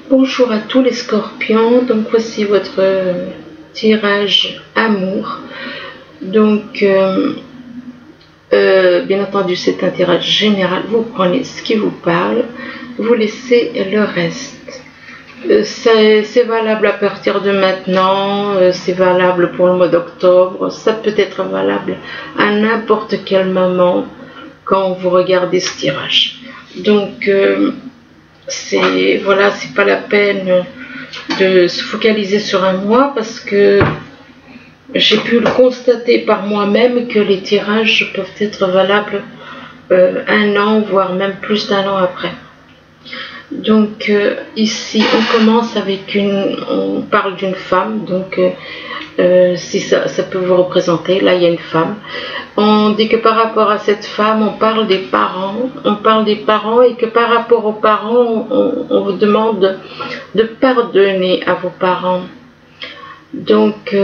Bonjour à tous les scorpions, donc voici votre tirage amour. Donc bien entendu c'est un tirage général, vous prenez ce qui vous parle, vous laissez le reste. C'est valable à partir de maintenant, c'est valable pour le mois d'octobre, ça peut être valable à n'importe quel moment quand vous regardez ce tirage. Donc c'est pas la peine de se focaliser sur un mois parce que j'ai pu le constater par moi-même que les tirages peuvent être valables un an, voire même plus d'un an après. Donc ici on commence avec on parle d'une femme, donc si ça peut vous représenter, là il y a une femme. On dit que par rapport à cette femme, on parle des parents et que par rapport aux parents, on vous demande de pardonner à vos parents. Donc,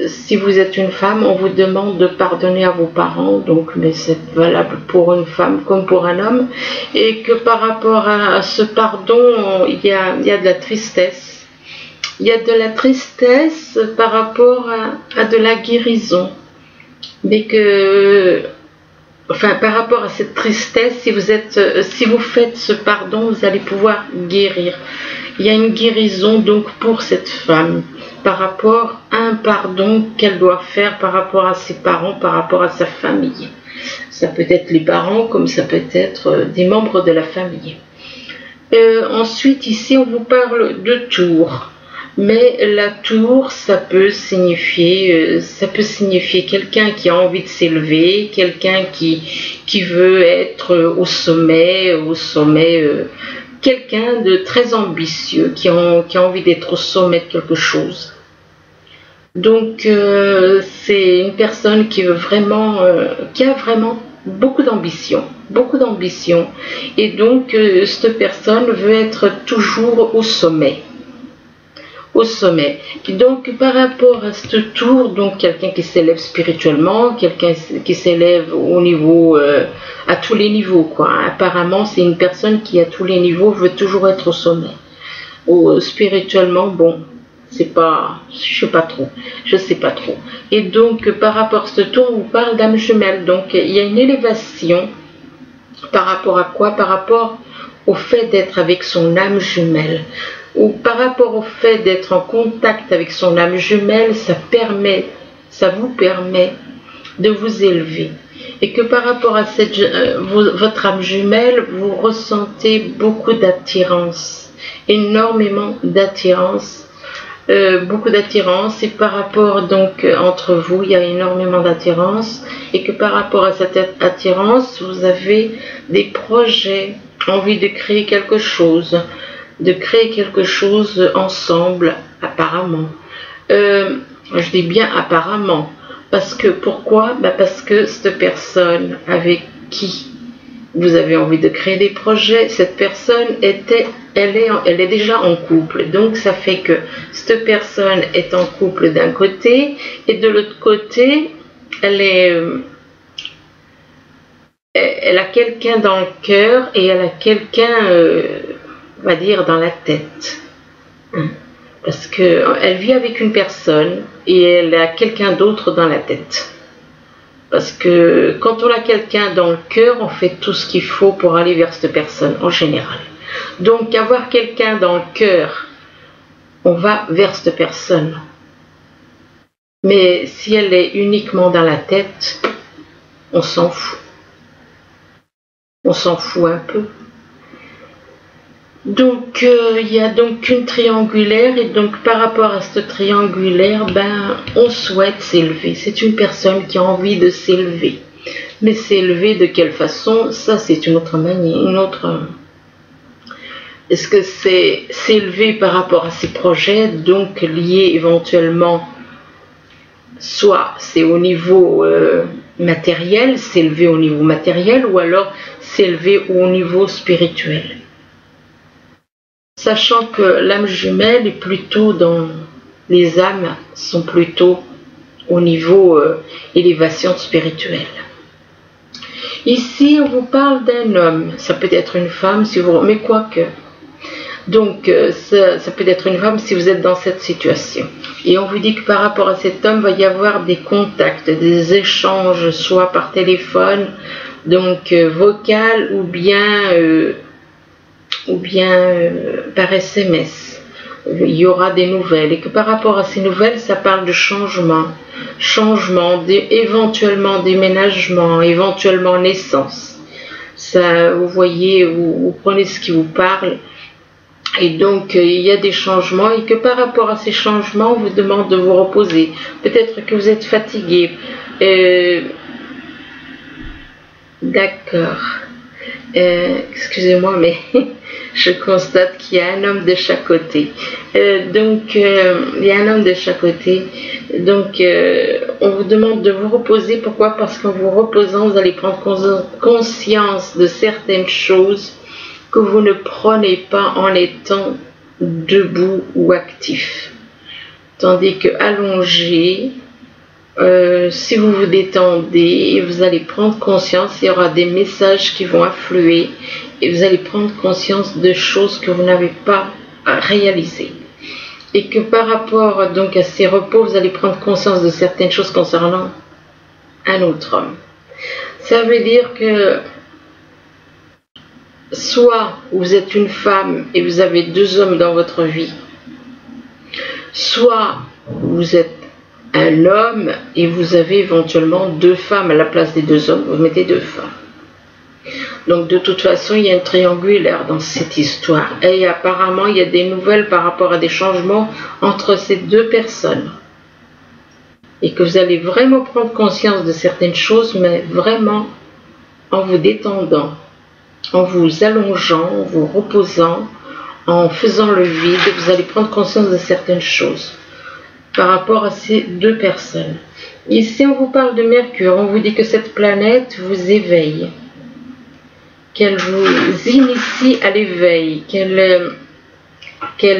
si vous êtes une femme, on vous demande de pardonner à vos parents, donc, mais c'est valable pour une femme comme pour un homme, et que par rapport à ce pardon, il y a de la tristesse. Il y a de la tristesse par rapport à de la guérison. Mais par rapport à cette tristesse, si vous faites ce pardon, vous allez pouvoir guérir. Il y a une guérison donc pour cette femme par rapport à un pardon qu'elle doit faire par rapport à ses parents, par rapport à sa famille. Ça peut être les parents comme ça peut être des membres de la famille. Ensuite, ici, on vous parle de tour. Mais la tour, ça peut signifier quelqu'un qui a envie de s'élever, quelqu'un qui veut être au sommet, quelqu'un de très ambitieux, qui a envie d'être au sommet de quelque chose. Donc, c'est une personne qui a vraiment beaucoup d'ambition. Et donc, cette personne veut être toujours au sommet. Donc par rapport à ce tour, donc quelqu'un qui s'élève spirituellement, quelqu'un qui s'élève au niveau, à tous les niveaux quoi. Apparemment c'est une personne qui à tous les niveaux veut toujours être au sommet. Spirituellement, bon, je sais pas trop. Et donc par rapport à ce tour, on vous parle d'âme jumelle. Donc il y a une élévation par rapport à quoi? Par rapport au fait d'être avec son âme jumelle. Ou par rapport au fait d'être en contact avec son âme jumelle, ça vous permet de vous élever. Et que par rapport à votre âme jumelle, vous ressentez beaucoup d'attirance, énormément d'attirance, beaucoup d'attirance. Et par rapport donc entre vous, il y a énormément d'attirance. Et que par rapport à cette attirance, vous avez des projets, envie de créer quelque chose. Ensemble, apparemment. Je dis bien apparemment. Parce que, pourquoi? Parce que cette personne avec qui vous avez envie de créer des projets, cette personne elle est déjà en couple. Donc, ça fait que cette personne est en couple d'un côté, et de l'autre côté, elle a quelqu'un dans le cœur, et elle a quelqu'un... on va dire dans la tête, parce qu'elle vit avec une personne et elle a quelqu'un d'autre dans la tête, parce que quand on a quelqu'un dans le cœur, on fait tout ce qu'il faut pour aller vers cette personne en général. Donc avoir quelqu'un dans le cœur, on va vers cette personne, mais si elle est uniquement dans la tête, on s'en fout un peu. Donc il y a donc une triangulaire, et donc par rapport à cette triangulaire, on souhaite s'élever. C'est une personne qui a envie de s'élever. Mais s'élever de quelle façon? Ça c'est une autre manière, Est-ce que c'est s'élever par rapport à ses projets, donc lié éventuellement, soit c'est au niveau matériel, s'élever au niveau matériel, ou alors s'élever au niveau spirituel. Sachant que l'âme jumelle est plutôt les âmes sont plutôt au niveau élévation spirituelle. Ici, on vous parle d'un homme, ça peut être une femme, mais quoique. Donc ça peut être une femme si vous êtes dans cette situation. Et on vous dit que par rapport à cet homme, il va y avoir des contacts, des échanges, soit par téléphone, donc vocal, ou bien par SMS. Il y aura des nouvelles. Et que par rapport à ces nouvelles, ça parle de changement, éventuellement déménagement, éventuellement naissance. Ça, vous voyez, vous prenez ce qui vous parle. Et donc, il y a des changements et que par rapport à ces changements, on vous demande de vous reposer. Peut-être que vous êtes fatigué. D'accord. Excusez-moi, mais je constate qu'il y a un homme de chaque côté. Il y a un homme de chaque côté. Donc, on vous demande de vous reposer. Pourquoi? Parce qu'en vous reposant, vous allez prendre conscience de certaines choses que vous ne prenez pas en étant debout ou actif. Tandis que allongé, si vous vous détendez, vous allez prendre conscience, il y aura des messages qui vont affluer et vous allez prendre conscience de choses que vous n'avez pas réalisées. Et que par rapport donc à ces repos, vous allez prendre conscience de certaines choses concernant un autre homme. Ça veut dire que soit vous êtes une femme et vous avez deux hommes dans votre vie, soit vous êtes un homme et vous avez éventuellement deux femmes à la place des deux hommes, vous mettez deux femmes. Donc de toute façon, il y a un triangulaire dans cette histoire. Et apparemment, il y a des nouvelles par rapport à des changements entre ces deux personnes. Et que vous allez vraiment prendre conscience de certaines choses, mais vraiment en vous détendant, en vous allongeant, en vous reposant, en faisant le vide, vous allez prendre conscience de certaines choses par rapport à ces deux personnes. Ici, on vous parle de Mercure, on vous dit que cette planète vous éveille, qu'elle vous initie à l'éveil, qu'elle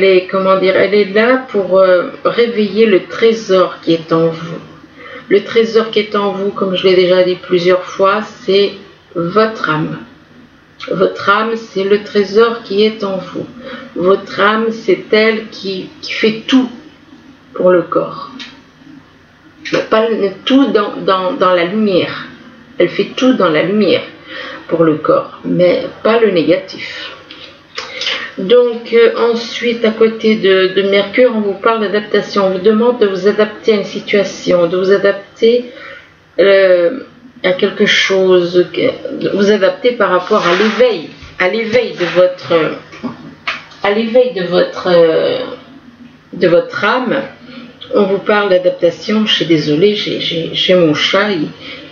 est, comment dire, elle est là pour réveiller le trésor qui est en vous. Le trésor qui est en vous, comme je l'ai déjà dit plusieurs fois, c'est votre âme. Votre âme, c'est le trésor qui est en vous. Votre âme, c'est elle qui fait tout pour le corps. Pas tout dans la lumière. Elle fait tout dans la lumière pour le corps, mais pas le négatif. Donc ensuite, à côté de Mercure, on vous parle d'adaptation. On vous demande de vous adapter à une situation, de vous adapter à quelque chose, de vous adapter par rapport à l'éveil de votre âme. On vous parle d'adaptation. Je suis désolée, j'ai mon chat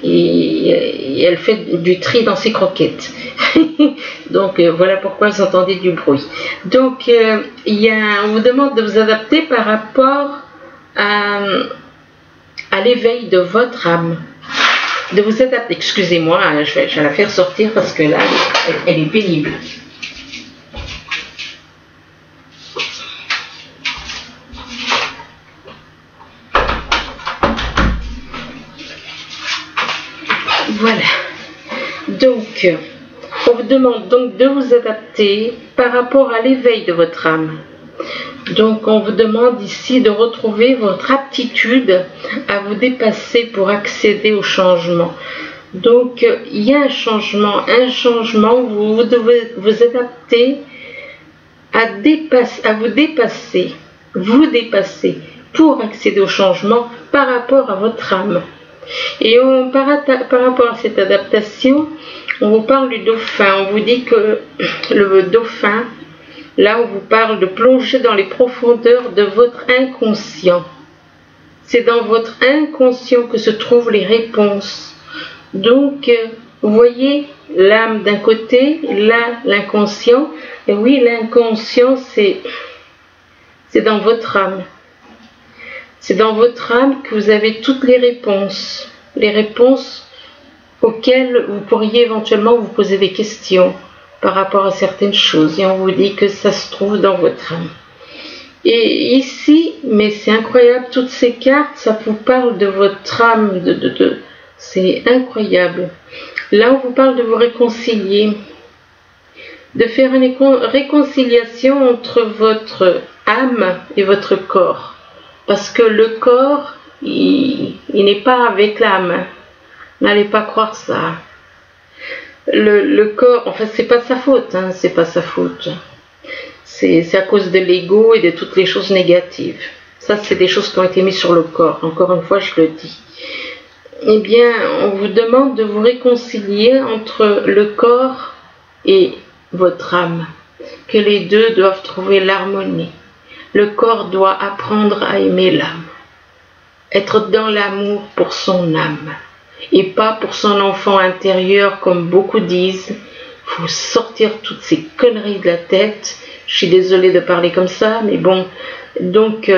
et elle fait du tri dans ses croquettes. Donc voilà pourquoi vous entendez du bruit. Donc on vous demande de vous adapter par rapport à l'éveil de votre âme. De vous adapter, excusez-moi, je vais la faire sortir parce que là, elle est pénible. Voilà. Donc, on vous demande donc de vous adapter par rapport à l'éveil de votre âme. Donc, on vous demande ici de retrouver votre aptitude à vous dépasser pour accéder au changement. Donc, il y a un changement, vous devez vous adapter à vous dépasser pour accéder au changement par rapport à votre âme. Et par rapport à cette adaptation, on vous parle du dauphin. On vous dit que le dauphin, là on vous parle de plonger dans les profondeurs de votre inconscient. C'est dans votre inconscient que se trouvent les réponses. Donc, vous voyez l'âme d'un côté, là l'inconscient. Et oui, l'inconscient, c'est dans votre âme. C'est dans votre âme que vous avez toutes les réponses auxquelles vous pourriez éventuellement vous poser des questions par rapport à certaines choses. Et on vous dit que ça se trouve dans votre âme. Et ici, mais c'est incroyable, toutes ces cartes, ça vous parle de votre âme, c'est incroyable. Là, on vous parle de vous réconcilier. de faire une réconciliation entre votre âme et votre corps. Parce que le corps, il n'est pas avec l'âme. N'allez pas croire ça. Le corps, enfin, c'est pas sa faute, hein, c'est pas sa faute. C'est à cause de l'ego et de toutes les choses négatives. Ça, c'est des choses qui ont été mises sur le corps. Encore une fois, je le dis. Eh bien, on vous demande de vous réconcilier entre le corps et votre âme. Que les deux doivent trouver l'harmonie. Le corps doit apprendre à aimer l'âme. Être dans l'amour pour son âme. Et pas pour son enfant intérieur, comme beaucoup disent. Il faut sortir toutes ces conneries de la tête. Je suis désolée de parler comme ça, mais bon. Donc,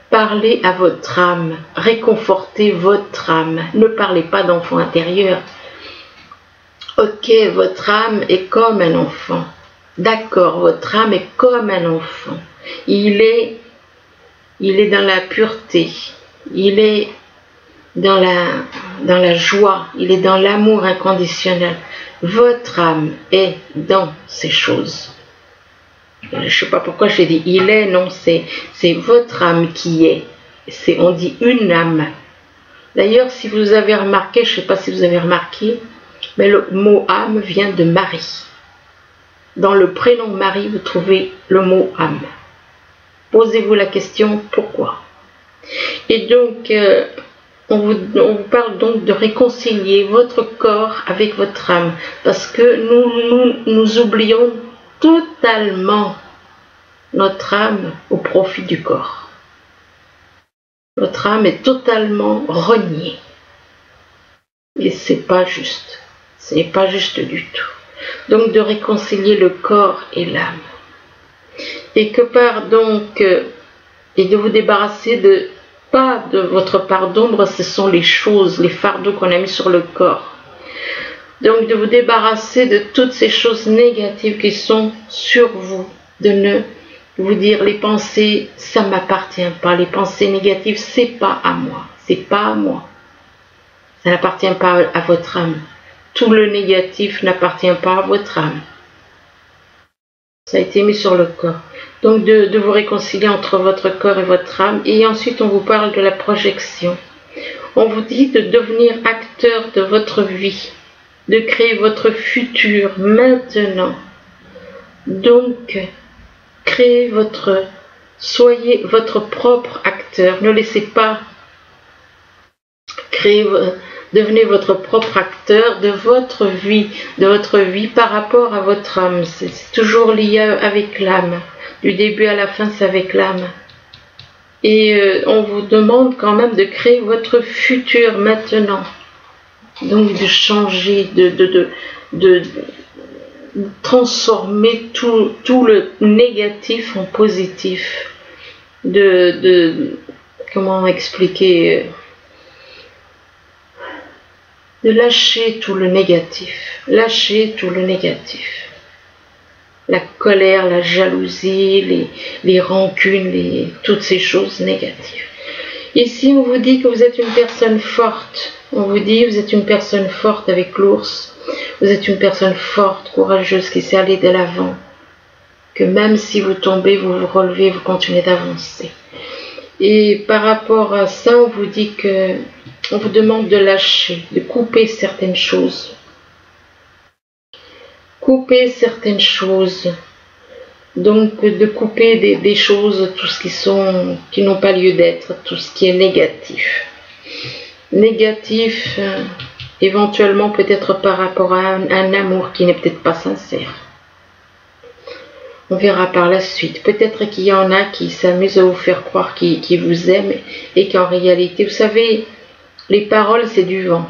parlez à votre âme. Réconfortez votre âme. Ne parlez pas d'enfant intérieur. Ok, votre âme est comme un enfant. D'accord, votre âme est comme un enfant. Il est dans la pureté. Il est dans la joie. Il est dans l'amour inconditionnel. Votre âme est dans ces choses. Je ne sais pas pourquoi j'ai dit il est, non, c'est votre âme qui est. On dit une âme. D'ailleurs, si vous avez remarqué, je ne sais pas si vous avez remarqué, mais le mot âme vient de Marie. Dans le prénom Marie, vous trouvez le mot âme. Posez-vous la question, pourquoi? Et donc, on vous parle donc de réconcilier votre corps avec votre âme. Parce que nous oublions totalement notre âme au profit du corps. Notre âme est totalement reniée. Et c'est pas juste. Ce n'est pas juste du tout. Donc de réconcilier le corps et l'âme. Et que part donc, et de vous débarrasser pas de votre part d'ombre, ce sont les choses, les fardeaux qu'on a mis sur le corps. Donc de vous débarrasser de toutes ces choses négatives qui sont sur vous, de ne vous dire les pensées, ça ne m'appartient pas, les pensées négatives, c'est pas à moi, c'est pas à moi. Ça n'appartient pas à votre âme. Tout le négatif n'appartient pas à votre âme. Ça a été mis sur le corps. Donc de vous réconcilier entre votre corps et votre âme. Et ensuite on vous parle de la projection. On vous dit de devenir acteur de votre vie. De créer votre futur maintenant. Donc, soyez votre propre acteur. Ne laissez pas devenez votre propre acteur de votre vie par rapport à votre âme. C'est toujours lié avec l'âme. Du début à la fin, c'est avec l'âme. Et on vous demande quand même de créer votre futur maintenant. Donc de changer, de transformer tout le négatif en positif. Comment expliquer, de lâcher tout le négatif. Lâcher tout le négatif. La colère, la jalousie, les rancunes, toutes ces choses négatives. Ici, on vous dit que vous êtes une personne forte. On vous dit que vous êtes une personne forte avec l'ours. Vous êtes une personne forte, courageuse, qui sait aller de l'avant. Que même si vous tombez, vous vous relevez, vous continuez d'avancer. Et par rapport à ça, on vous dit que on vous demande de lâcher, de couper certaines choses. Couper certaines choses. Donc de couper des choses, tout ce qui n'ont pas lieu d'être, tout ce qui est négatif. Négatif, éventuellement peut-être par rapport à un amour qui n'est peut-être pas sincère. On verra par la suite. Peut-être qu'il y en a qui s'amusent à vous faire croire qu'ils vous aiment et qu'en réalité, vous savez, les paroles c'est du vent.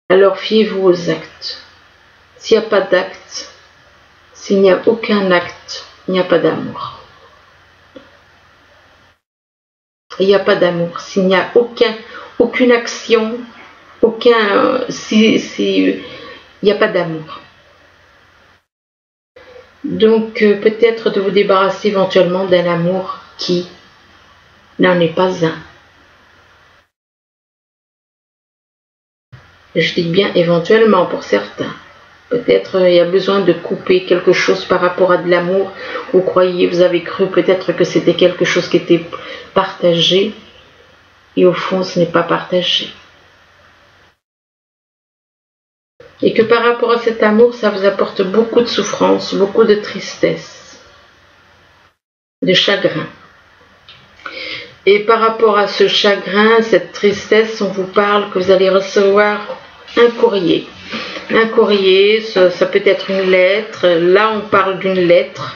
Alors fiez-vous aux actes. S'il n'y a pas d'acte, s'il n'y a aucun acte, il n'y a pas d'amour. Il n'y a pas d'amour. S'il n'y a aucune action, il n'y a pas d'amour. Donc peut-être de vous débarrasser éventuellement d'un amour qui n'en est pas un. Je dis bien éventuellement pour certains. Peut-être il y a besoin de couper quelque chose par rapport à de l'amour. Vous croyez, vous avez cru peut-être que c'était quelque chose qui était partagé. Et au fond, ce n'est pas partagé. Et que par rapport à cet amour, ça vous apporte beaucoup de souffrance, beaucoup de tristesse, de chagrin. Et par rapport à ce chagrin, cette tristesse, on vous parle que vous allez recevoir un courrier. Un courrier, ça peut être une lettre. Là, on parle d'une lettre,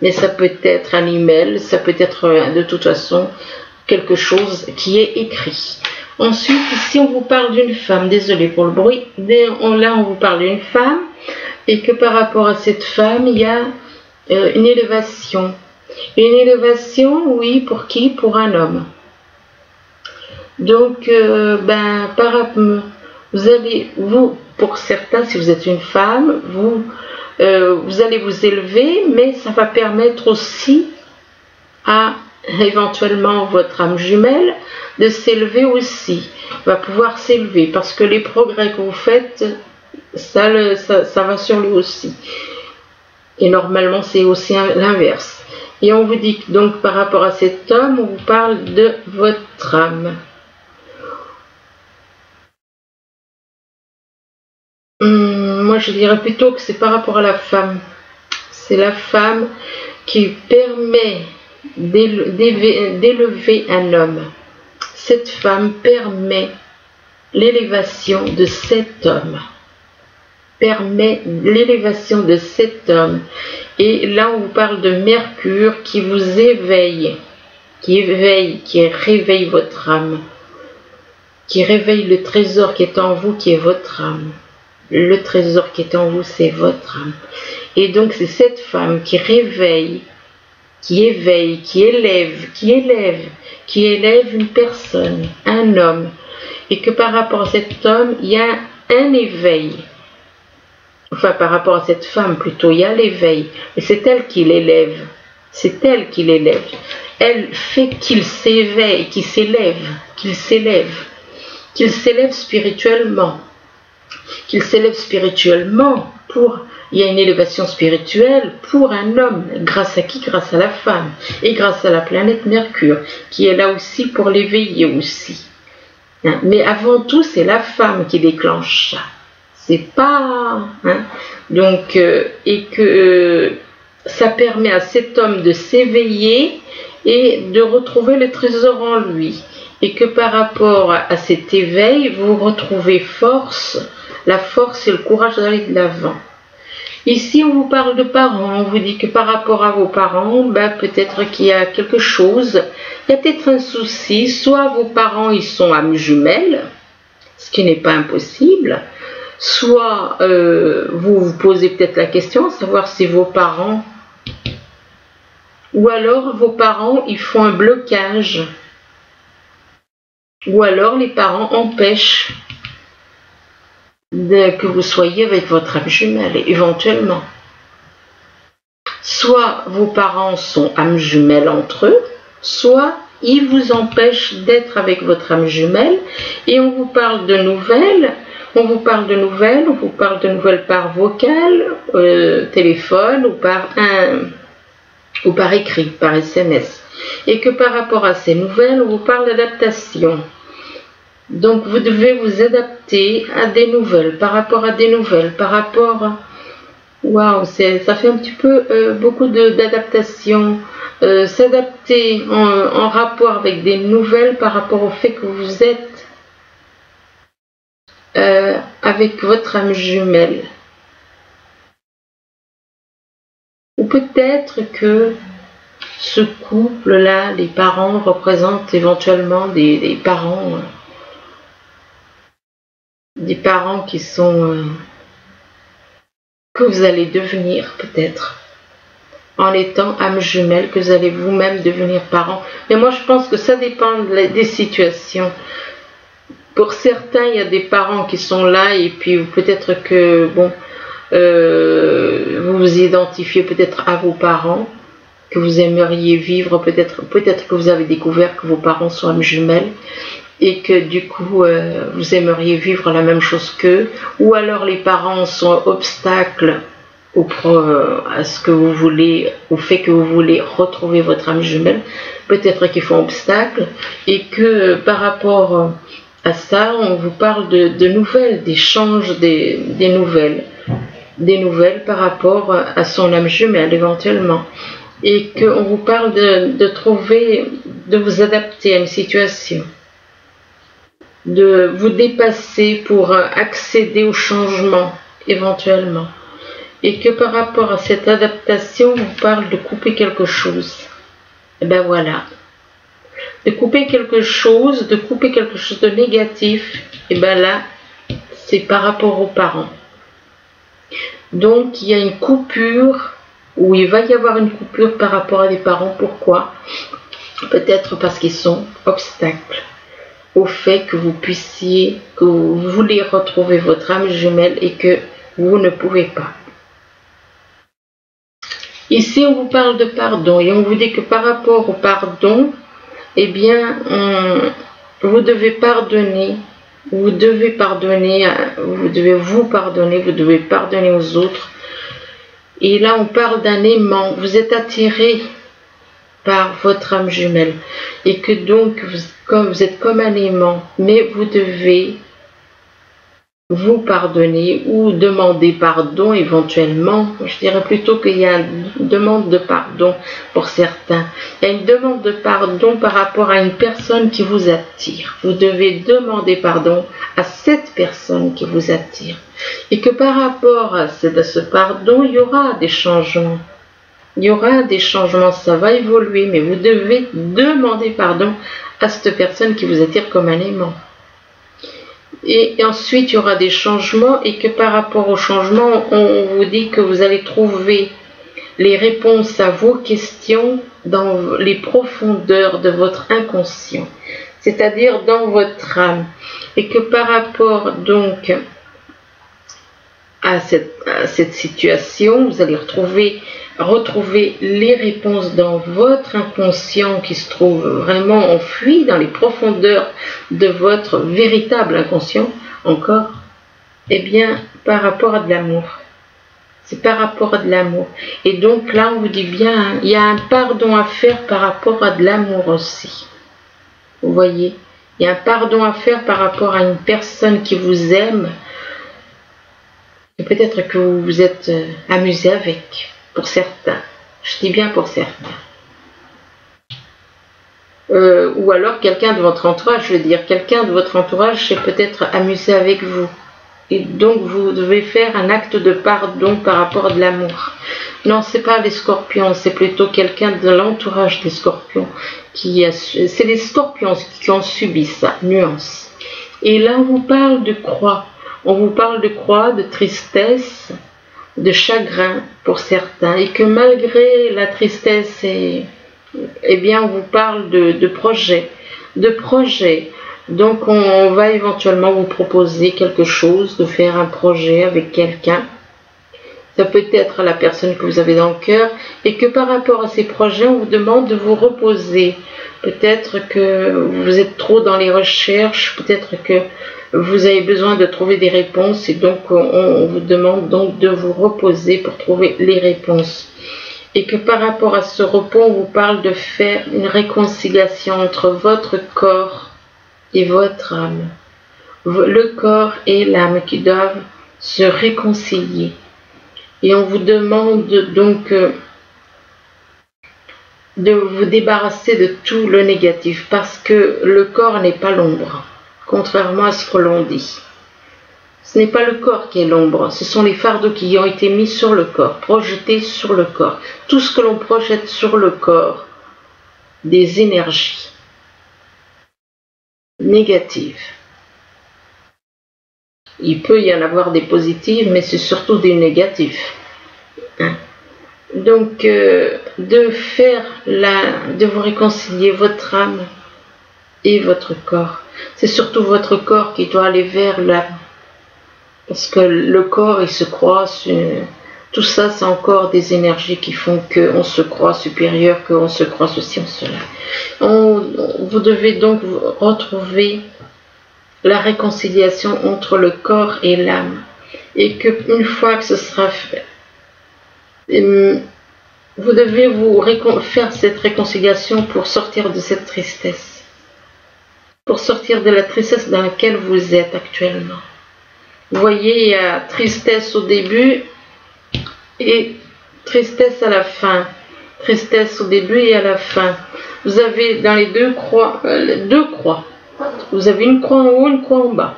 mais ça peut être un email, ça peut être de toute façon quelque chose qui est écrit. Ensuite, ici, on vous parle d'une femme. Désolée pour le bruit. Là, on vous parle d'une femme et que par rapport à cette femme, il y a une élévation. Une élévation, oui, pour qui? Pour un homme. Donc, pour certains, si vous êtes une femme, vous allez vous élever, mais ça va permettre aussi à éventuellement votre âme jumelle de s'élever aussi, va pouvoir s'élever parce que les progrès que vous faites, ça va sur lui aussi. Et normalement, c'est aussi l'inverse. Et on vous dit que donc par rapport à cet homme, on vous parle de votre âme. Moi, je dirais plutôt que c'est par rapport à la femme. C'est la femme qui permet d'élever un homme. Cette femme permet l'élévation de cet homme. Permet l'élévation de cet homme. Et là, on vous parle de Mercure qui vous éveille, qui réveille votre âme, qui réveille le trésor qui est en vous, qui est votre âme. Le trésor qui est en vous, c'est votre âme. Et donc, c'est cette femme qui réveille, qui éveille, qui élève une personne, un homme. Et que par rapport à cet homme, il y a un éveil. Enfin, par rapport à cette femme, plutôt, il y a l'éveil. Et c'est elle qui l'élève. C'est elle qui l'élève. Elle fait qu'il s'éveille, qu'il s'élève spirituellement. Qu'il s'élève spirituellement il y a une élévation spirituelle pour un homme. Grâce à qui? Grâce à la femme. Et grâce à la planète Mercure, qui est là aussi pour l'éveiller aussi. Mais avant tout, c'est la femme qui déclenche ça. C'est pas... Donc, et que ça permet à cet homme de s'éveiller et de retrouver le trésor en lui. Et que par rapport à cet éveil, vous retrouvez force, la force et le courage d'aller de l'avant. Ici, on vous parle de parents, on vous dit que par rapport à vos parents, peut-être qu'il y a quelque chose, il y a peut-être un souci, soit vos parents, ils sont âmes jumelles, ce qui n'est pas impossible, soit vous vous posez peut-être la question, savoir si vos parents, ou alors vos parents, ils font un blocage, ou alors les parents empêchent que vous soyez avec votre âme jumelle, éventuellement. Soit vos parents sont âmes jumelles entre eux, soit ils vous empêchent d'être avec votre âme jumelle, et on vous parle de nouvelles, on vous parle de nouvelles par vocal, téléphone, ou par écrit, par SMS. Et que par rapport à ces nouvelles, on vous parle d'adaptation. Donc vous devez vous adapter à des nouvelles, par rapport à des nouvelles, par rapport... Waouh, ça fait un petit peu beaucoup d'adaptation. S'adapter en rapport avec des nouvelles par rapport au fait que vous êtes avec votre âme jumelle. Ou peut-être que ce couple-là, les parents représentent éventuellement des parents... des parents qui sont que vous allez devenir peut-être en étant âme jumelle, que vous allez vous-même devenir parents. Mais moi je pense que ça dépend des situations. Pour certains il y a des parents qui sont là et puis peut-être que bon vous vous identifiez peut-être à vos parents que vous aimeriez vivre, peut-être que vous avez découvert que vos parents sont âmes jumelles. et que du coup vous aimeriez vivre la même chose qu'eux, ou alors les parents sont obstacles à ce que vous voulez, au fait que vous voulez retrouver votre âme jumelle, peut-être qu'ils font obstacle, et que par rapport à ça, on vous parle de nouvelles, d'échanges des nouvelles par rapport à son âme jumelle éventuellement, et qu'on vous parle de vous adapter à une situation, de vous dépasser pour accéder au changement éventuellement. Et que par rapport à cette adaptation, on vous parle de couper quelque chose. Et ben voilà. De couper quelque chose de négatif, et ben là, c'est par rapport aux parents. Donc il y a une coupure, ou il va y avoir une coupure par rapport à des parents. Pourquoi? Peut-être parce qu'ils sont obstacles au fait que que vous voulez retrouver votre âme jumelle et que vous ne pouvez pas. Ici, on vous parle de pardon et on vous dit que par rapport au pardon, eh bien, vous devez pardonner, vous devez vous pardonner aux autres. Et là, on parle d'un aimant. Vous êtes attiré par votre âme jumelle et que donc, vous êtes comme un aimant, mais vous devez vous pardonner ou demander pardon éventuellement. Je dirais plutôt qu'il y a une demande de pardon pour certains. Il y a une demande de pardon par rapport à une personne qui vous attire. Vous devez demander pardon à cette personne qui vous attire. Et que par rapport à ce pardon, il y aura des changements. Il y aura des changements, ça va évoluer, mais vous devez demander pardon à cette personne qui vous attire comme un aimant. Et ensuite, il y aura des changements et que par rapport aux changements, on vous dit que vous allez trouver les réponses à vos questions dans les profondeurs de votre inconscient, c'est-à-dire dans votre âme. Et que par rapport donc à cette situation, vous allez retrouver les réponses dans votre inconscient qui se trouve vraiment enfoui dans les profondeurs de votre véritable inconscient encore, eh bien par rapport à de l'amour. C'est par rapport à de l'amour. Et donc là on vous dit bien, il y a un pardon à faire par rapport à de l'amour aussi. Vous voyez, il y a un pardon à faire par rapport à une personne qui vous aime et peut-être que vous vous êtes amusé avec. Pour certains, je dis bien pour certains. Ou alors quelqu'un de votre entourage, je veux dire, quelqu'un de votre entourage s'est peut-être amusé avec vous. Et donc vous devez faire un acte de pardon par rapport à de l'amour. Non, c'est pas les scorpions, c'est plutôt quelqu'un de l'entourage des scorpions. C'est les scorpions qui ont subi ça, nuance. Et là on vous parle de croix. On vous parle de croix, de tristesse, de chagrin pour certains, et que malgré la tristesse, eh bien on vous parle de projets. Donc on va éventuellement vous proposer quelque chose, de faire un projet avec quelqu'un. Ça peut être la personne que vous avez dans le cœur, et que par rapport à ces projets, on vous demande de vous reposer. Peut-être que vous êtes trop dans les recherches, peut-être que vous avez besoin de trouver des réponses, et donc on vous demande donc de vous reposer pour trouver les réponses. Et que par rapport à ce repos, on vous parle de faire une réconciliation entre votre corps et votre âme. Le corps et l'âme qui doivent se réconcilier. Et on vous demande donc de vous débarrasser de tout le négatif, parce que le corps n'est pas l'ombre, contrairement à ce que l'on dit. Ce n'est pas le corps qui est l'ombre, ce sont les fardeaux qui ont été mis sur le corps, projetés sur le corps. Tout ce que l'on projette sur le corps, des énergies négatives. Il peut y en avoir des positives, mais c'est surtout des négatifs. Donc, de vous réconcilier votre âme et votre corps. C'est surtout votre corps qui doit aller vers l'âme. Parce que le corps, il se croit Tout ça, c'est encore des énergies qui font qu'on se croit supérieur, qu'on se croit ceci ou cela. Vous devez donc retrouver la réconciliation entre le corps et l'âme. Et qu'une fois que ce sera fait, vous devez faire cette réconciliation pour sortir de cette tristesse. Pour sortir de la tristesse dans laquelle vous êtes actuellement. Vous voyez, il y a tristesse au début et tristesse à la fin. Tristesse au début et à la fin. Vous avez dans les deux croix. Vous avez une croix en haut, une croix en bas.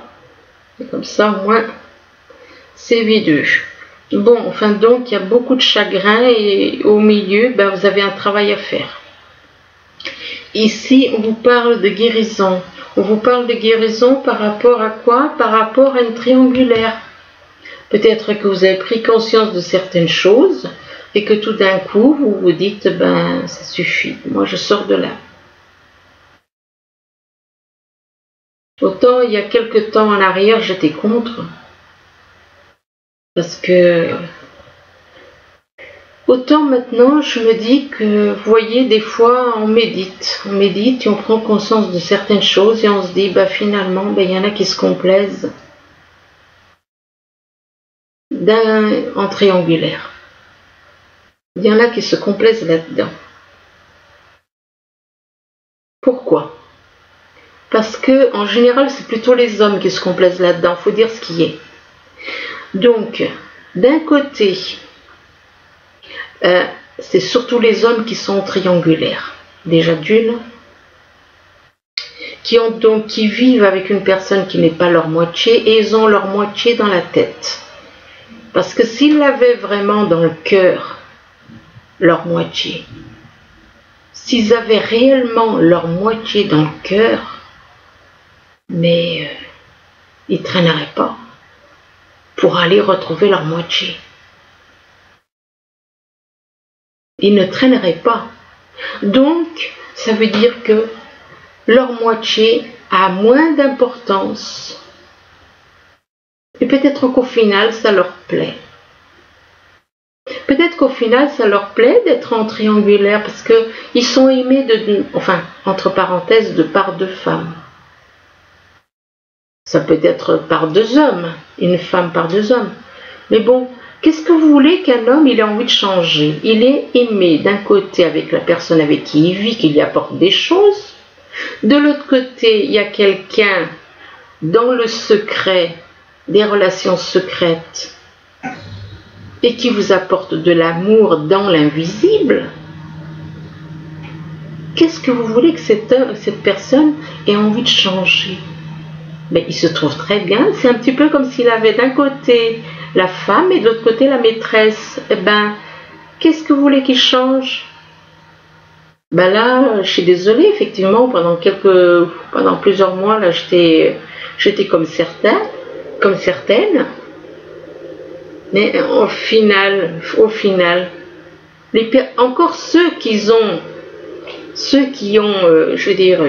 Et comme ça, au moins, c'est videux. Bon, enfin donc, il y a beaucoup de chagrin et au milieu, vous avez un travail à faire. Ici, on vous parle de guérison. On vous parle de guérison par rapport à quoi? Par rapport à une triangulaire. Peut-être que vous avez pris conscience de certaines choses et que tout d'un coup, vous vous dites, ça suffit, moi je sors de là. Autant il y a quelque temps en arrière, j'étais contre. Parce que autant maintenant, je me dis que, vous voyez, des fois, on médite et on prend conscience de certaines choses et on se dit, finalement, il y en a qui se complaisent en triangulaire. Il y en a qui se complaisent là-dedans. Pourquoi? Parce que, en général, c'est plutôt les hommes qui se complaisent là-dedans, il faut dire ce qui est. Donc, d'un côté, c'est surtout les hommes qui sont triangulaires, déjà d'une, qui vivent avec une personne qui n'est pas leur moitié et ils ont leur moitié dans la tête. Parce que s'ils l'avaient vraiment dans le cœur, leur moitié, s'ils avaient réellement leur moitié dans le cœur, mais ils ne traîneraient pas pour aller retrouver leur moitié. Ils ne traîneraient pas. Donc, ça veut dire que leur moitié a moins d'importance. Et peut-être qu'au final, ça leur plaît. Peut-être qu'au final, ça leur plaît d'être en triangulaire parce qu'ils sont aimés entre parenthèses, de par deux femmes. Ça peut être par deux hommes, une femme par deux hommes. Mais bon, qu'est-ce que vous voulez qu'un homme, il ait envie de changer? Il est aimé d'un côté avec la personne avec qui il vit, qui lui apporte des choses. De l'autre côté, il y a quelqu'un dans le secret, des relations secrètes, et qui vous apporte de l'amour dans l'invisible. Qu'est-ce que vous voulez que cette personne ait envie de changer? Il se trouve très bien. C'est un petit peu comme s'il avait d'un côté la femme et de l'autre côté la maîtresse. Qu'est-ce que vous voulez qu'il change? Là, je suis désolée, effectivement, pendant plusieurs mois, là, j'étais comme certaines. Mais au final, encore ceux qui ont,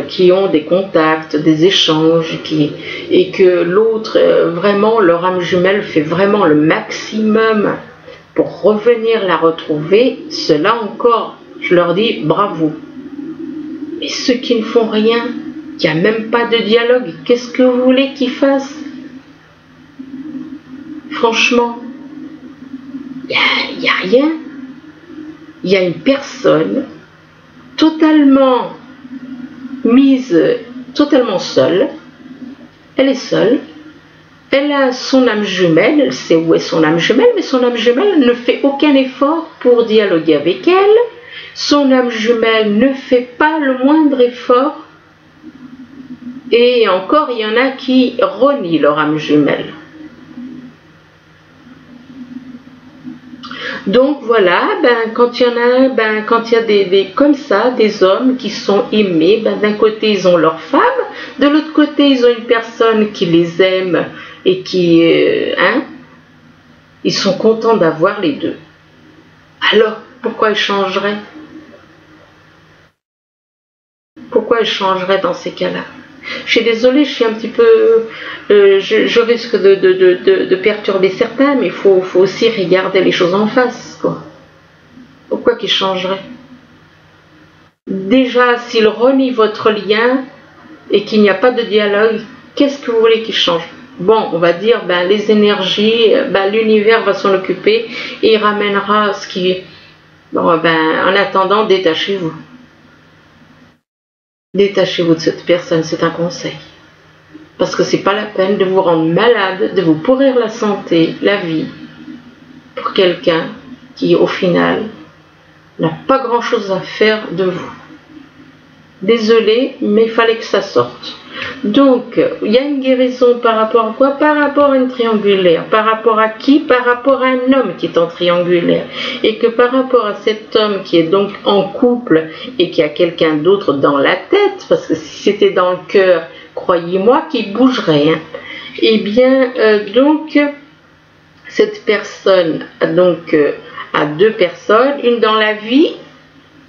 qui ont des contacts, des échanges, et que l'autre, vraiment, leur âme jumelle fait vraiment le maximum pour revenir la retrouver, ceux-là encore, je leur dis bravo. Mais ceux qui ne font rien, il n'y a même pas de dialogue, qu'est-ce que vous voulez qu'ils fassent? Franchement, il n'y a rien. Il y a une personne totalement seule. Elle est seule. Elle a son âme jumelle, elle sait où est son âme jumelle, mais son âme jumelle ne fait aucun effort pour dialoguer avec elle. Son âme jumelle ne fait pas le moindre effort. Et encore, il y en a qui renient leur âme jumelle. Donc voilà, quand il y a comme ça, des hommes qui sont aimés, d'un côté ils ont leur femme, de l'autre côté ils ont une personne qui les aime et qui, ils sont contents d'avoir les deux. Alors, pourquoi ils changeraient? Pourquoi ils changeraient dans ces cas-là? Je suis désolée, je suis un petit peu... je risque de perturber certains, mais il faut aussi regarder les choses en face, quoi. Pourquoi qu'il changerait? Déjà, s'il renie votre lien et qu'il n'y a pas de dialogue, qu'est-ce que vous voulez qu'il change? Bon, on va dire, ben, les énergies, ben, l'univers va s'en occuper et il ramènera ce qui est. Bon, ben, en attendant, détachez-vous. Détachez-vous de cette personne, c'est un conseil. Parce que c'est pas la peine de vous rendre malade, de vous pourrir la santé, la vie, pour quelqu'un qui, au final, n'a pas grand-chose à faire de vous. Désolé, mais il fallait que ça sorte. Donc, il y a une guérison par rapport à quoi? Par rapport à une triangulaire. Par rapport à qui? Par rapport à un homme qui est en triangulaire. Et que par rapport à cet homme qui est donc en couple et qui a quelqu'un d'autre dans la tête, parce que si c'était dans le cœur, croyez-moi qu'il bougerait. Hein. Eh bien, donc, cette personne donc, a deux personnes, une dans la vie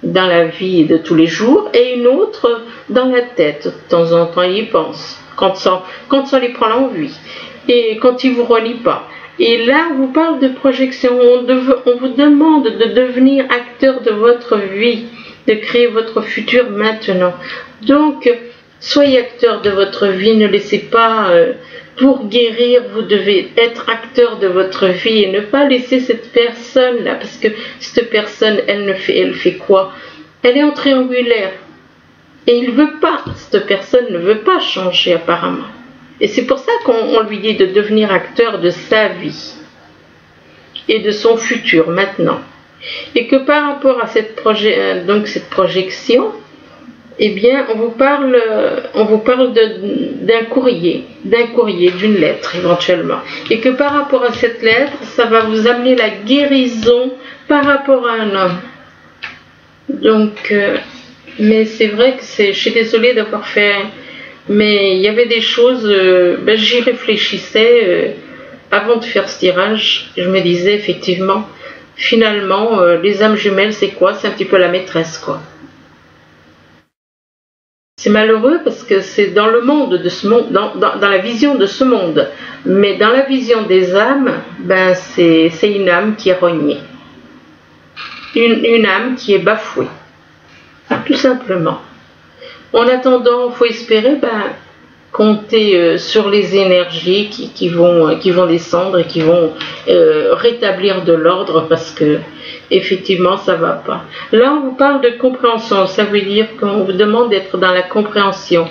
de tous les jours et une autre dans la tête. De temps en temps, il y pense, quand ça lui prend l'envie et quand il ne vous relie pas. Et là, on vous parle de projection, on vous demande de devenir acteur de votre vie, de créer votre futur maintenant. Donc, soyez acteur de votre vie, ne laissez pas... pour guérir, vous devez être acteur de votre vie et ne pas laisser cette personne-là, parce que cette personne, elle fait quoi? Elle est en triangulaire. Et il ne veut pas, cette personne ne veut pas changer apparemment. Et c'est pour ça qu'on lui dit de devenir acteur de sa vie et de son futur maintenant. Et que par rapport à cette projection, eh bien, on vous parle d'un courrier, d'une lettre éventuellement. Et que par rapport à cette lettre, ça va vous amener la guérison par rapport à un homme. Donc, mais c'est vrai que je suis désolée d'avoir fait... Mais il y avait des choses, j'y réfléchissais avant de faire ce tirage. Je me disais effectivement, finalement, les âmes jumelles, c'est quoi? C'est un petit peu la maîtresse, quoi. C'est malheureux parce que c'est dans le monde de ce monde, dans la vision de ce monde. Mais dans la vision des âmes, ben c'est une âme qui est rognée. Une âme qui est bafouée. Tout simplement. En attendant, il faut espérer compter sur les énergies qui vont descendre et qui vont rétablir de l'ordre parce que effectivement ça va pas. Là on vous parle de compréhension, ça veut dire qu'on vous demande d'être dans la compréhension.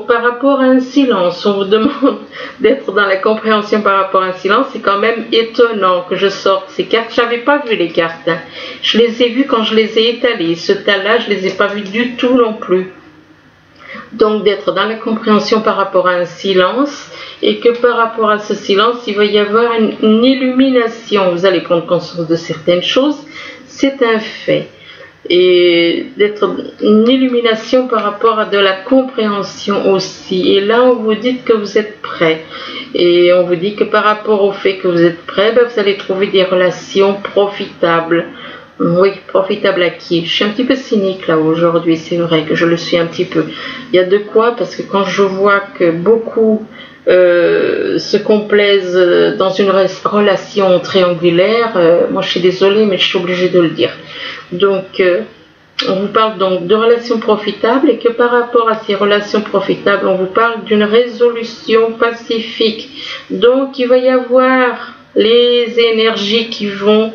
Par rapport à un silence, on vous demande d'être dans la compréhension par rapport à un silence. C'est quand même étonnant que je sorte ces cartes. Je n'avais pas vu les cartes. Hein. Je les ai vues quand je les ai étalées. Ce tas-là, je ne les ai pas vues du tout non plus. Donc d'être dans la compréhension par rapport à un silence et que par rapport à ce silence, il va y avoir une illumination. Vous allez prendre conscience de certaines choses. C'est un fait. Et d'être une illumination par rapport à de la compréhension aussi. Et là, on vous dit que vous êtes prêt. Et on vous dit que par rapport au fait que vous êtes prêt, vous allez trouver des relations profitables. Oui, profitables à qui? Je suis un petit peu cynique là aujourd'hui, c'est vrai que je le suis un petit peu. Il y a de quoi, parce que quand je vois que beaucoup se complaisent dans une relation triangulaire, moi je suis désolée, mais je suis obligée de le dire. Donc, on vous parle donc de relations profitables et que par rapport à ces relations profitables, on vous parle d'une résolution pacifique. Donc, il va y avoir les énergies qui vont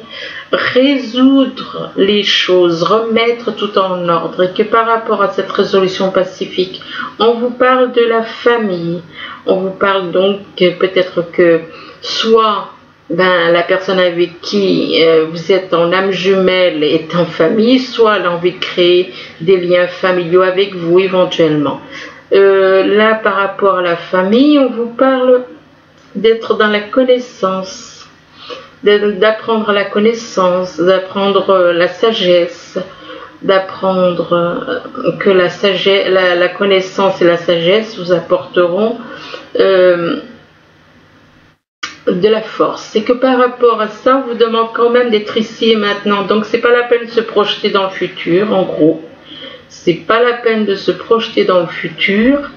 résoudre les choses, remettre tout en ordre et que par rapport à cette résolution pacifique, on vous parle de la famille. On vous parle donc peut-être que soit la personne avec qui vous êtes en âme jumelle est en famille, soit elle a envie de créer des liens familiaux avec vous éventuellement. Là, par rapport à la famille, on vous parle d'être dans la connaissance, d'apprendre la connaissance, d'apprendre la sagesse, d'apprendre que la connaissance et la sagesse vous apporteront de la force. C'est que par rapport à ça, on vous demande quand même d'être ici et maintenant. Donc c'est pas la peine de se projeter dans le futur, en gros. C'est pas la peine de se projeter dans le futur.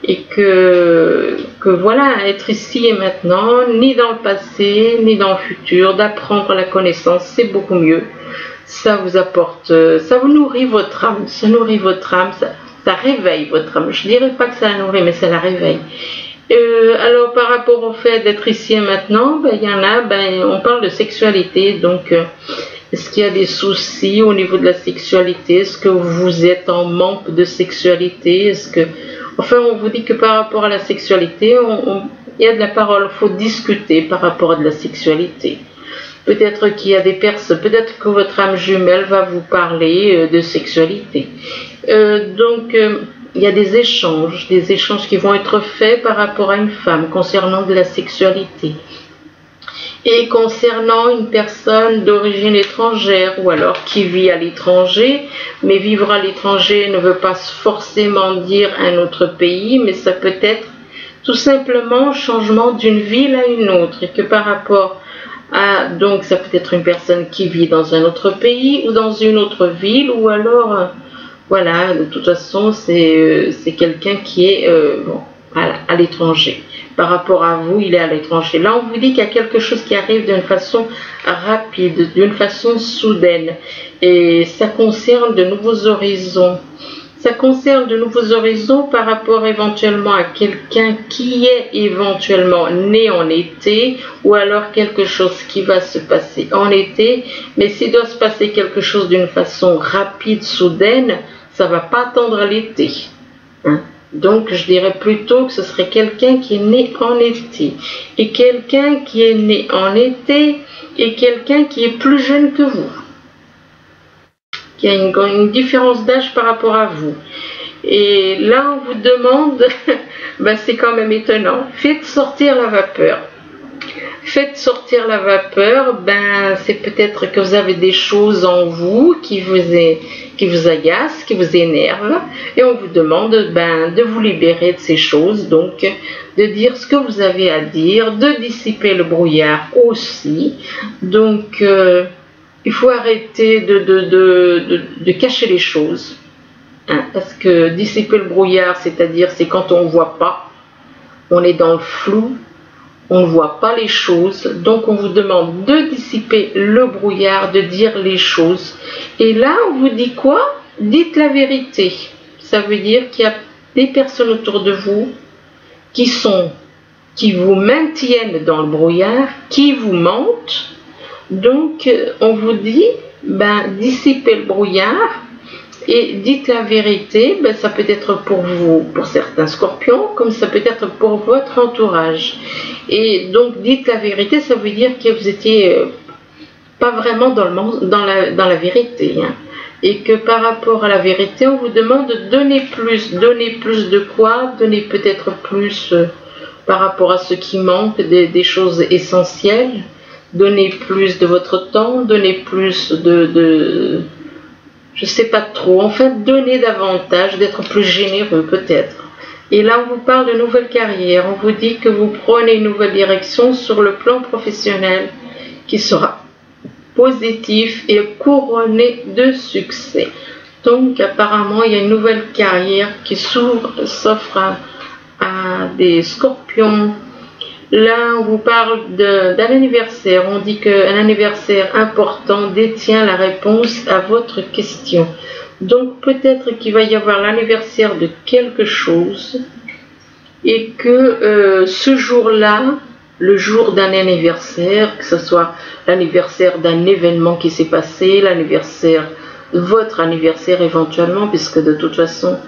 et que voilà, être ici et maintenant, ni dans le passé, ni dans le futur, d'apprendre la connaissance, c'est beaucoup mieux. Ça vous apporte, ça vous nourrit votre âme, ça nourrit votre âme, ça réveille votre âme. Je dirais pas que ça la nourrit, mais ça la réveille. Alors par rapport au fait d'être ici et maintenant, il y en a, on parle de sexualité, donc est-ce qu'il y a des soucis au niveau de la sexualité? Est-ce que vous êtes en manque de sexualité? Est-ce que, enfin, on vous dit que par rapport à la sexualité, il y a de la parole, il faut discuter par rapport à de la sexualité. Peut-être qu'il y a des personnes, peut-être que votre âme jumelle va vous parler de sexualité. Donc, il y a des échanges qui vont être faits par rapport à une femme concernant de la sexualité. Et concernant une personne d'origine étrangère ou alors qui vit à l'étranger, mais vivre à l'étranger ne veut pas forcément dire un autre pays, mais ça peut être tout simplement changement d'une ville à une autre, et que par rapport à, donc ça peut être une personne qui vit dans un autre pays ou dans une autre ville, ou alors voilà, de toute façon c'est quelqu'un qui est à l'étranger. Par rapport à vous, il est à l'étranger. Là, on vous dit qu'il y a quelque chose qui arrive d'une façon rapide, d'une façon soudaine. Et ça concerne de nouveaux horizons. Ça concerne de nouveaux horizons par rapport éventuellement à quelqu'un qui est éventuellement né en été, ou alors quelque chose qui va se passer en été. Mais s'il doit se passer quelque chose d'une façon rapide, soudaine, ça ne va pas attendre l'été. Hein? Donc, je dirais plutôt que ce serait quelqu'un qui est né en été. Et quelqu'un qui est né en été et quelqu'un qui est plus jeune que vous. Qui a une différence d'âge par rapport à vous. Et là, on vous demande, c'est quand même étonnant, faites sortir la vapeur. Faites sortir la vapeur, c'est peut-être que vous avez des choses en vous qui vous agacent, qui vous énervent, et on vous demande de vous libérer de ces choses, donc de dire ce que vous avez à dire, de dissiper le brouillard aussi. Donc il faut arrêter de cacher les choses, hein, parce que dissiper le brouillard, c'est-à-dire c'est quand on ne voit pas, on est dans le flou, on ne voit pas les choses, donc on vous demande de dissiper le brouillard, de dire les choses. Et là, on vous dit quoi? Dites la vérité. Ça veut dire qu'il y a des personnes autour de vous qui vous maintiennent dans le brouillard, qui vous mentent. Donc, on vous dit, dissipez le brouillard et dites la vérité. Ça peut être pour vous, pour certains scorpions, comme ça peut être pour votre entourage. Et donc, dites la vérité, ça veut dire que vous étiez pas vraiment dans la vérité. Hein. Et que par rapport à la vérité, on vous demande de donner plus. Donner plus de quoi? Donner peut-être plus par rapport à ce qui manque, des choses essentielles. Donner plus de votre temps, donner plus je sais pas trop. En fait, donner davantage, d'être plus généreux peut-être. Et là, on vous parle de nouvelle carrière. On vous dit que vous prenez une nouvelle direction sur le plan professionnel qui sera positif et couronné de succès. Donc, apparemment, il y a une nouvelle carrière qui s'offre à des scorpions. Là, on vous parle d'un anniversaire. On dit qu'un anniversaire important détient la réponse à votre question. Donc, peut-être qu'il va y avoir l'anniversaire de quelque chose et que ce jour-là, le jour d'un anniversaire, que ce soit l'anniversaire d'un événement qui s'est passé, votre anniversaire éventuellement, puisque de toute façon,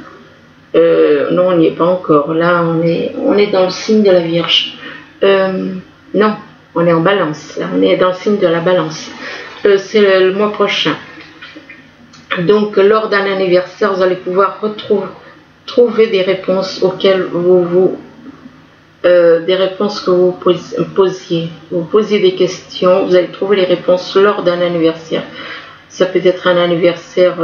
non, on n'y est pas encore. Là, on est dans le signe de la Vierge. Non, on est en balance. Là, on est dans le signe de la balance. C'est le mois prochain. Donc, lors d'un anniversaire, vous allez pouvoir trouver des réponses auxquelles des réponses que vous posiez. Vous posiez des questions, vous allez trouver les réponses lors d'un anniversaire. Ça peut être un anniversaire,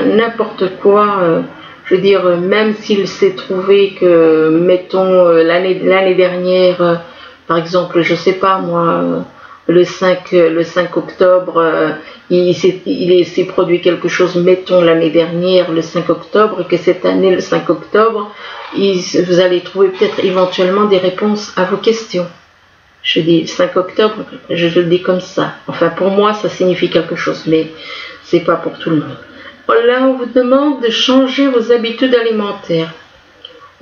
n'importe quoi. Je veux dire, même s'il s'est trouvé que, mettons, l'année dernière, par exemple, je sais pas moi, le 5 octobre, il s'est produit quelque chose, mettons l'année dernière, le 5 octobre, et que cette année, le 5 octobre, vous allez trouver peut-être éventuellement des réponses à vos questions. Je dis 5 octobre, je le dis comme ça. Enfin, pour moi, ça signifie quelque chose, mais c'est pas pour tout le monde. Là, on vous demande de changer vos habitudes alimentaires.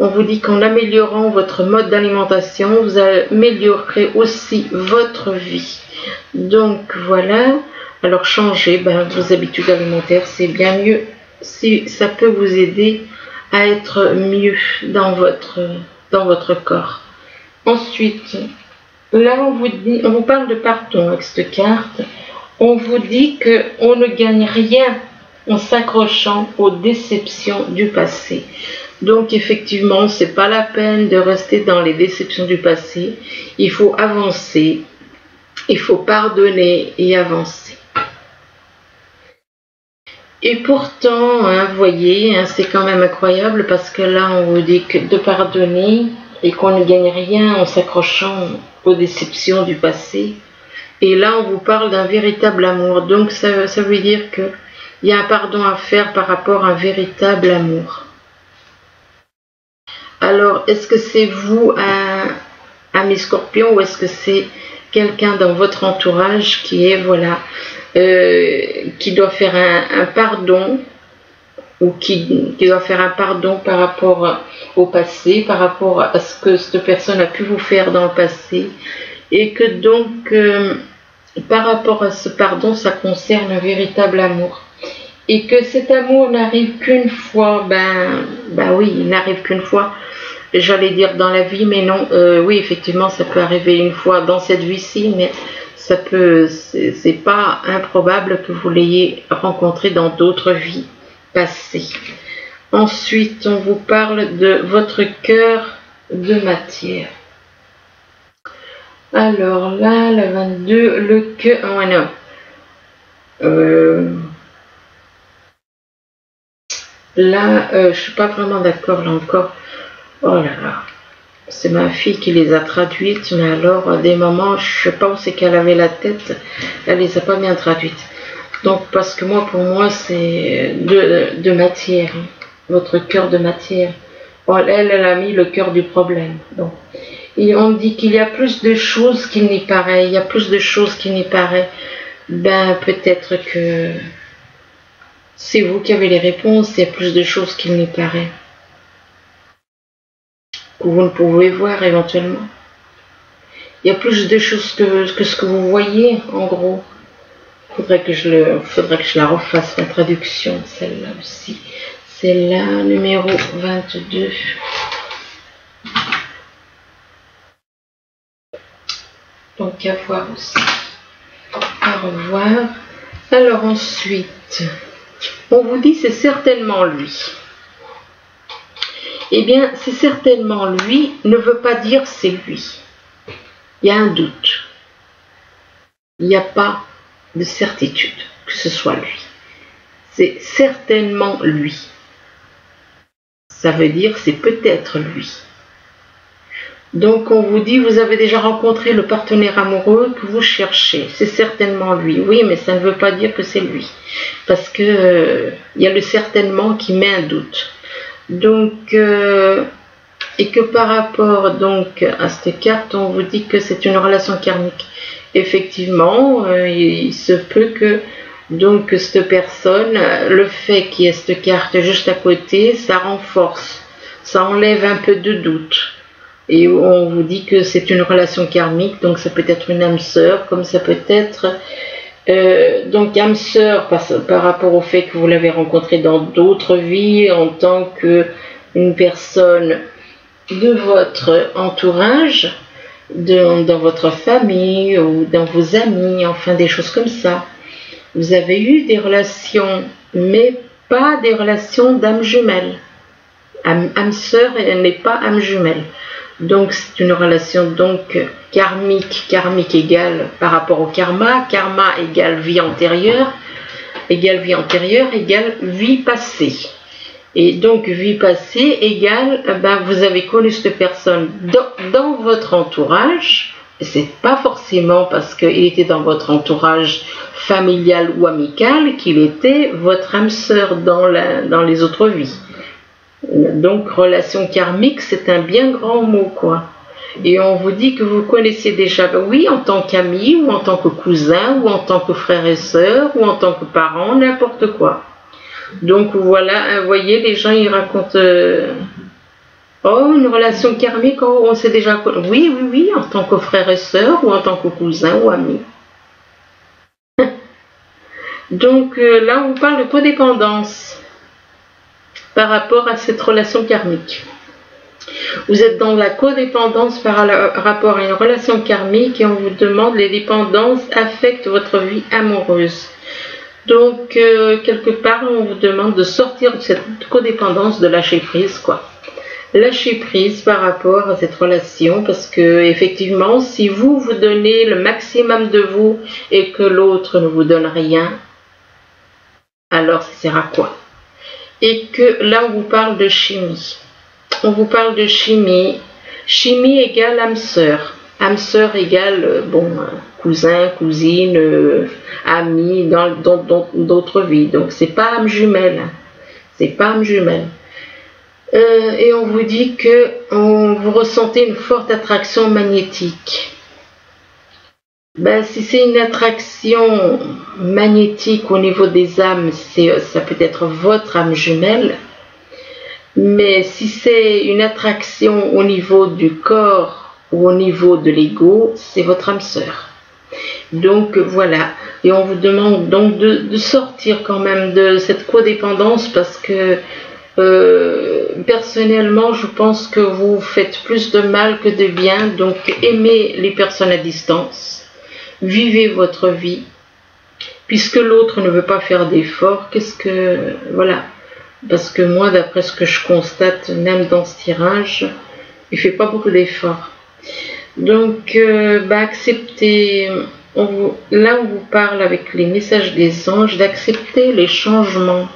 On vous dit qu'en améliorant votre mode d'alimentation, vous améliorerez aussi votre vie. Donc voilà, alors changez vos habitudes alimentaires, c'est bien mieux. Si ça peut vous aider à être mieux dans votre corps. Ensuite, là on vous parle de pardon avec cette carte. On vous dit qu'on ne gagne rien en s'accrochant aux déceptions du passé. Donc effectivement, c'est pas la peine de rester dans les déceptions du passé. Il faut avancer, il faut pardonner et avancer. Et pourtant, vous voyez, c'est quand même incroyable parce que là, on vous dit que de pardonner et qu'on ne gagne rien en s'accrochant aux déceptions du passé. Et là, on vous parle d'un véritable amour. Donc ça veut dire qu'il y a un pardon à faire par rapport à un véritable amour. Alors, est-ce que c'est vous, mes scorpions, ou est-ce que c'est quelqu'un dans votre entourage qui est, voilà, qui doit faire un pardon, ou qui doit faire un pardon par rapport au passé, par rapport à ce que cette personne a pu vous faire dans le passé, et que donc, par rapport à ce pardon, ça concerne un véritable amour. Et que cet amour n'arrive qu'une fois, oui, il n'arrive qu'une fois, j'allais dire dans la vie, mais non, oui, effectivement, ça peut arriver une fois dans cette vie-ci, mais c'est pas improbable que vous l'ayez rencontré dans d'autres vies passées. Ensuite, on vous parle de votre cœur de matière. Alors là, la 22, le cœur, oh non. Là, je suis pas vraiment d'accord là encore. Oh là là, c'est ma fille qui les a traduites, mais alors des moments, je sais pas où c'est qu'elle avait la tête, elle les a pas bien traduites. Donc parce que pour moi c'est de matière, votre cœur de matière. Bon, elle a mis le cœur du problème. Donc, et on dit qu'il y a plus de choses qu'il n'y paraît. Il y a plus de choses qu'il n'y paraît. Peut-être que c'est vous qui avez les réponses. Il y a plus de choses qu'il n'y paraît. Que vous ne pouvez voir éventuellement. Il y a plus de choses que ce que vous voyez, en gros. Faudrait que je la refasse, la traduction, celle-là aussi. Celle-là, numéro 22. Donc à voir aussi. À revoir. Alors ensuite, on vous dit c'est certainement lui. Eh bien, c'est certainement lui ne veut pas dire c'est lui. Il y a un doute. Il n'y a pas de certitude que ce soit lui. C'est certainement lui. Ça veut dire c'est peut-être lui. Donc on vous dit vous avez déjà rencontré le partenaire amoureux que vous cherchez. C'est certainement lui. Oui, mais ça ne veut pas dire que c'est lui. Parce que il y a le certainement qui met un doute. Donc, et que par rapport donc à cette carte, on vous dit que c'est une relation karmique. Effectivement, il se peut que donc cette personne, le fait qu'il y ait cette carte juste à côté, ça renforce, ça enlève un peu de doute. Et on vous dit que c'est une relation karmique, donc ça peut être une âme sœur, comme ça peut être donc âme sœur par rapport au fait que vous l'avez rencontré dans d'autres vies en tant qu'une personne de votre entourage, dans votre famille ou dans vos amis, enfin des choses comme ça. Vous avez eu des relations, mais pas des relations d'âme jumelle. Âme sœur, elle n'est pas âme jumelle. Donc c'est une relation donc karmique. Karmique égale par rapport au karma. Karma égale vie antérieure. Égale vie passée. Et donc vie passée égale, vous avez connu cette personne dans votre entourage, c'est pas forcément parce qu'il était dans votre entourage familial ou amical qu'il était votre âme sœur dans les autres vies. Donc relation karmique, c'est un bien grand mot, quoi. Et on vous dit que vous connaissiez déjà, oui, en tant qu'ami, ou en tant que cousin, ou en tant que frère et sœur, ou en tant que parent, n'importe quoi. Donc voilà, vous voyez, les gens ils racontent oh, une relation karmique, oh, on s'est déjà connu. Oui, oui, oui, en tant que frère et sœur, ou en tant que cousin ou ami. Donc là, on vous parle de codépendance par rapport à cette relation karmique. Vous êtes dans la codépendance par rapport à une relation karmique et on vous demande les dépendances affectent votre vie amoureuse. Donc, quelque part, on vous demande de sortir de cette codépendance, de lâcher prise, quoi. Lâcher prise par rapport à cette relation, parce que, effectivement, si vous vous donnez le maximum de vous et que l'autre ne vous donne rien, alors ça sert à quoi? Et que là, on vous parle de chimie. On vous parle de chimie. Chimie égale âme sœur. Âme sœur égale, cousin, cousine, ami, dans d'autres vies. Donc, c'est pas âme jumelle. C'est pas âme jumelle. Et on vous dit que vous ressentez une forte attraction magnétique. Ben, si c'est une attraction magnétique au niveau des âmes, ça peut être votre âme jumelle. Mais si c'est une attraction au niveau du corps ou au niveau de l'ego, c'est votre âme sœur. Donc voilà, et on vous demande donc de sortir quand même de cette codépendance parce que personnellement je pense que vous faites plus de mal que de bien. Donc aimez les personnes à distance, vivez votre vie, puisque l'autre ne veut pas faire d'efforts. Voilà. Parce que moi, d'après ce que je constate, même dans ce tirage, il ne fait pas beaucoup d'efforts. Donc, acceptez, là on vous parle avec les messages des anges, d'accepter les changements.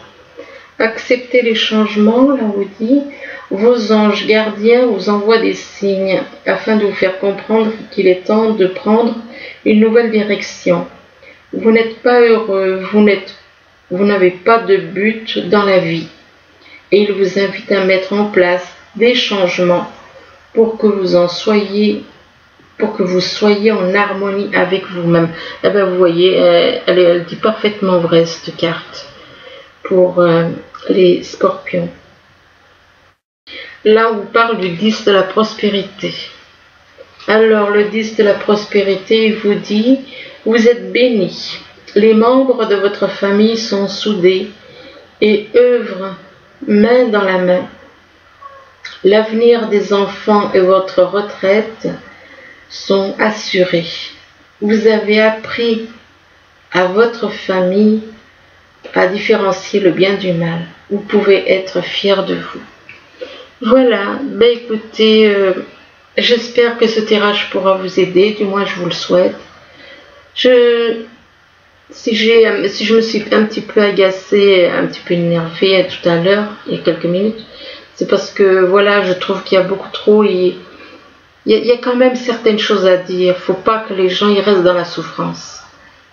Acceptez les changements, là on vous dit, vos anges gardiens vous envoient des signes afin de vous faire comprendre qu'il est temps de prendre une nouvelle direction. Vous n'êtes pas heureux, vous n'avez pas de but dans la vie. Et il vous invite à mettre en place des changements pour que vous soyez en harmonie avec vous-même. Eh bien, vous voyez, elle dit parfaitement vrai cette carte pour les scorpions. Là, on vous parle du 10 de la prospérité. Alors, le 10 de la prospérité, il vous dit, vous êtes bénis. Les membres de votre famille sont soudés et œuvrent main dans la main. L'avenir des enfants et votre retraite sont assurés. Vous avez appris à votre famille à différencier le bien du mal. Vous pouvez être fiers de vous. Voilà, écoutez, j'espère que ce tirage pourra vous aider, du moins je vous le souhaite. Si je me suis un petit peu agacée, un petit peu énervée tout à l'heure, il y a quelques minutes, c'est parce que voilà, je trouve qu'il y a beaucoup trop, il y a quand même certaines choses à dire. Il ne faut pas que les gens y restent dans la souffrance.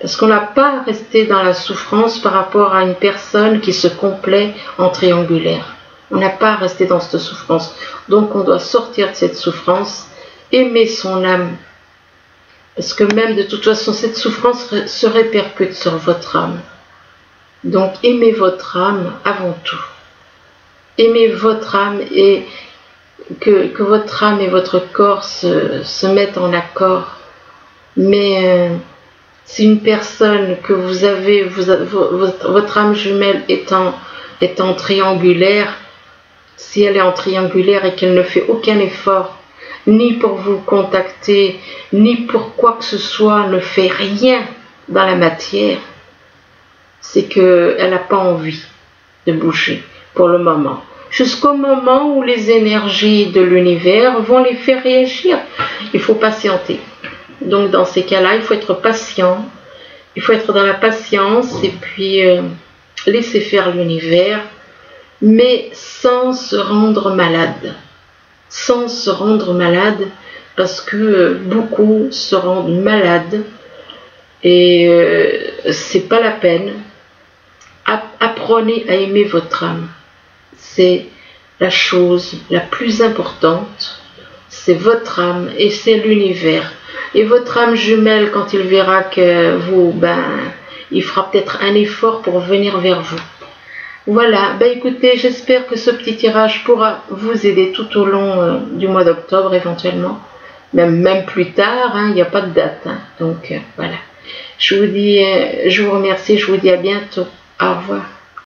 Parce qu'on n'a pas à rester dans la souffrance par rapport à une personne qui se complaît en triangulaire. On n'a pas à rester dans cette souffrance. Donc on doit sortir de cette souffrance, aimer son âme. Parce que même de toute façon, cette souffrance se répercute sur votre âme. Donc aimez votre âme avant tout. Aimez votre âme et que votre âme et votre corps se mettent en accord. Mais si une personne que vous avez, votre âme jumelle est en triangulaire, si elle est en triangulaire et qu'elle ne fait aucun effort, ni pour vous contacter, ni pour quoi que ce soit, ne fait rien dans la matière, c'est qu'elle n'a pas envie de bouger pour le moment. Jusqu'au moment où les énergies de l'univers vont les faire réagir. Il faut patienter. Donc dans ces cas-là, il faut être patient. Il faut être dans la patience et puis laisser faire l'univers, mais sans se rendre malade. Sans se rendre malade, parce que beaucoup se rendent malades et c'est pas la peine. Apprenez à aimer votre âme. C'est la chose la plus importante. C'est votre âme et c'est l'univers. Et votre âme jumelle, quand il verra que vous, il fera peut-être un effort pour venir vers vous. Voilà, écoutez, j'espère que ce petit tirage pourra vous aider tout au long du mois d'octobre éventuellement. Même plus tard, il n'y a pas de date. Donc voilà. Je vous remercie, je vous dis à bientôt. Au revoir.